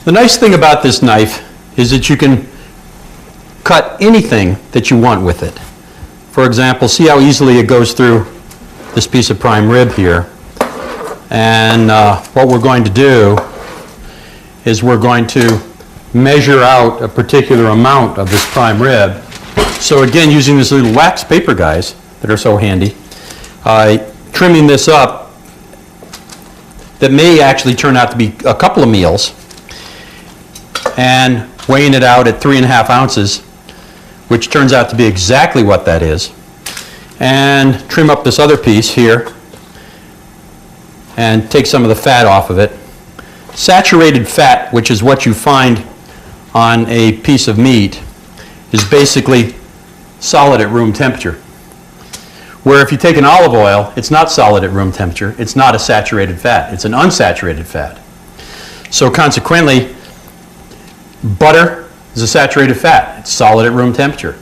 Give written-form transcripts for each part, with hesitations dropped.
The nice thing about this knife is that you can cut anything that you want with it. For example, see how easily it goes through this piece of prime rib here. And what we're going to do is we're going to measure out a particular amount of this prime rib. So again, using these little wax paper guys that are so handy, trimming this up, that may actually turn out to be a couple of meals, and weighing it out at 3.5 ounces, which turns out to be exactly what that is, and trim up this other piece here and take some of the fat off of it. Saturated fat, which is what you find on a piece of meat, is basically solid at room temperature. Where if you take an olive oil, it's not solid at room temperature, it's not a saturated fat, it's an unsaturated fat. So consequently, butter is a saturated fat. It's solid at room temperature.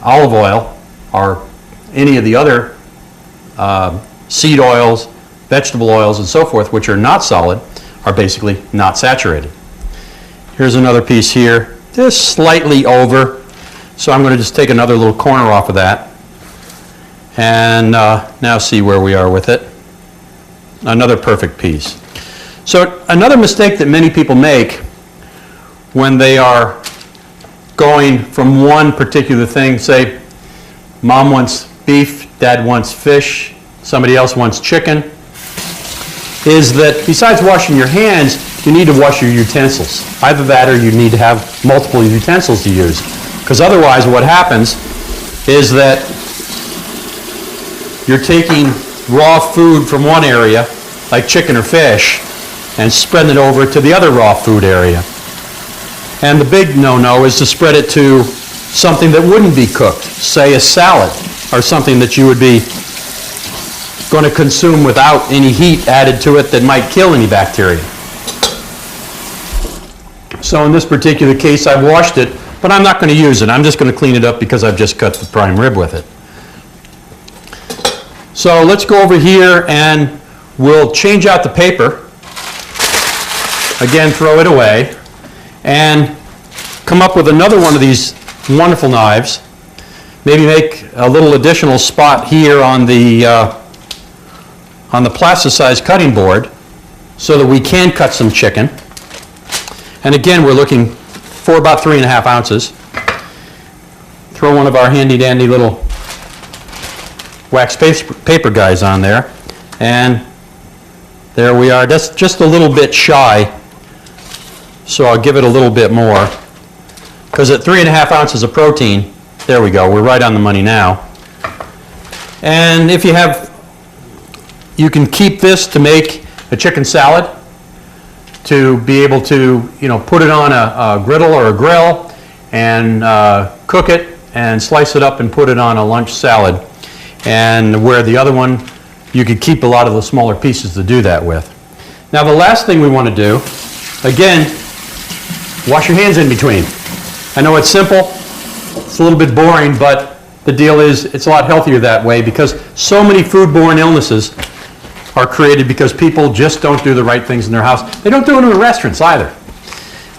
Olive oil, or any of the other seed oils, vegetable oils, and so forth, which are not solid, are basically not saturated. Here's another piece here, just slightly over. So I'm going to just take another little corner off of that. And now see where we are with it. Another perfect piece. So another mistake that many people make when they are going from one particular thing, say mom wants beef, dad wants fish, somebody else wants chicken, is that besides washing your hands, you need to wash your utensils. Either that or you need to have multiple utensils to use. Because otherwise what happens is that you're taking raw food from one area, like chicken or fish, and spreading it over to the other raw food area. And the big no-no is to spread it to something that wouldn't be cooked, say a salad, or something that you would be going to consume without any heat added to it that might kill any bacteria. So in this particular case, I washed it, but I'm not going to use it. I'm just going to clean it up because I've just cut the prime rib with it. So let's go over here and we'll change out the paper. Again, throw it away. And come up with another one of these wonderful knives. Maybe make a little additional spot here on the plasticized cutting board so that we can cut some chicken. And again, we're looking for about 3.5 ounces. Throw one of our handy dandy little wax paper guys on there. And there we are. That's just a little bit shy. So I'll give it a little bit more, because at 3.5 ounces of protein, there we go, we're right on the money now. And if you have, you can keep this to make a chicken salad, to be able to, put it on a griddle or a grill and cook it and slice it up and put it on a lunch salad. And where the other one, you could keep a lot of the smaller pieces to do that with. Now the last thing we want to do, again, wash your hands in between. I know it's simple, it's a little bit boring, but the deal is it's a lot healthier that way because so many foodborne illnesses are created because people just don't do the right things in their house. They don't do it in the restaurants either.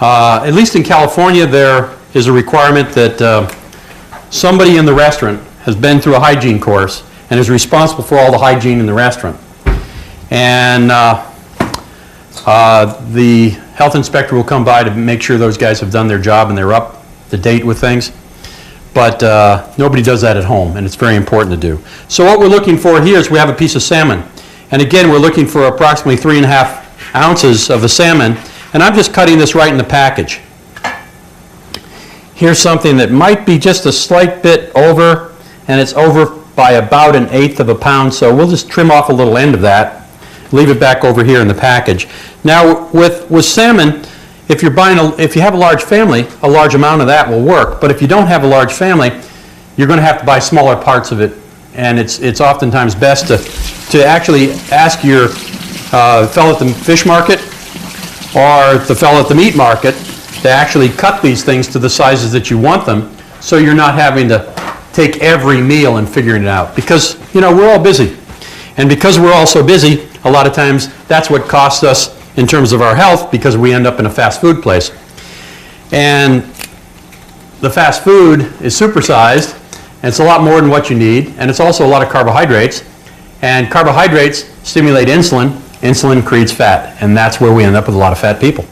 At least in California, there is a requirement that somebody in the restaurant has been through a hygiene course and is responsible for all the hygiene in the restaurant. And the health inspector will come by to make sure those guys have done their job and they're up to date with things. But nobody does that at home, and it's very important to do. So what we're looking for here is we have a piece of salmon. And again, we're looking for approximately 3.5 ounces of the salmon. And I'm just cutting this right in the package. Here's something that might be just a slight bit over, and it's over by about 1/8 of a pound. So we'll just trim off a little end of that. Leave it back over here in the package. Now with salmon, if you have a large family, a large amount of that will work. But if you don't have a large family, you're going to have to buy smaller parts of it. And it's oftentimes best to actually ask your fellow at the fish market or the fellow at the meat market to actually cut these things to the sizes that you want them, so you're not having to take every meal and figuring it out, because, you know, we're all busy. And because we're all so busy, a lot of times that's what costs us in terms of our health, because we end up in a fast food place. And the fast food is supersized, and it's a lot more than what you need, and it's also a lot of carbohydrates. And carbohydrates stimulate insulin. Insulin creates fat, and that's where we end up with a lot of fat people.